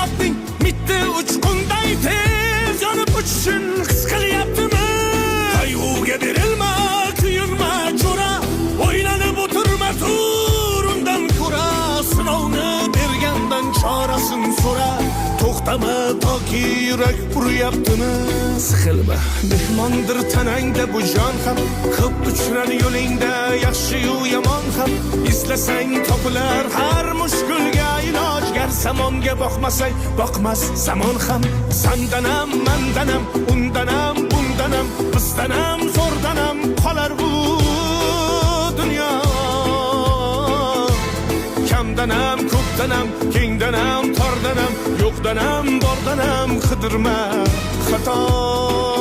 hayotning mitti uchqunday tez yonib o'tishini his qilyaptimi? Qayg'uga berilma, kuyinma jo'ra, o'ylanib o'tirma tur undan ko'ra, sinovni bergandan chorasin so'ra. To'xtama toki yurak uryaptimi? Siqilma, mehmondir tanangda bu jon ham, ko'p uchrar yo'lingda yaxshi-yu yomon ham. Izlasang topilar har mushkulga iloj, gar zamonga boqmasang boqmas zamon ham. Sandanam, mandanam, undanam, bundanam, bizdanam, zo'rdanam qolar bu dunyo. Kamdanam, ko'pdanam, kengdanam, tordanam, yo'qdanam, bordanam qidirma xato.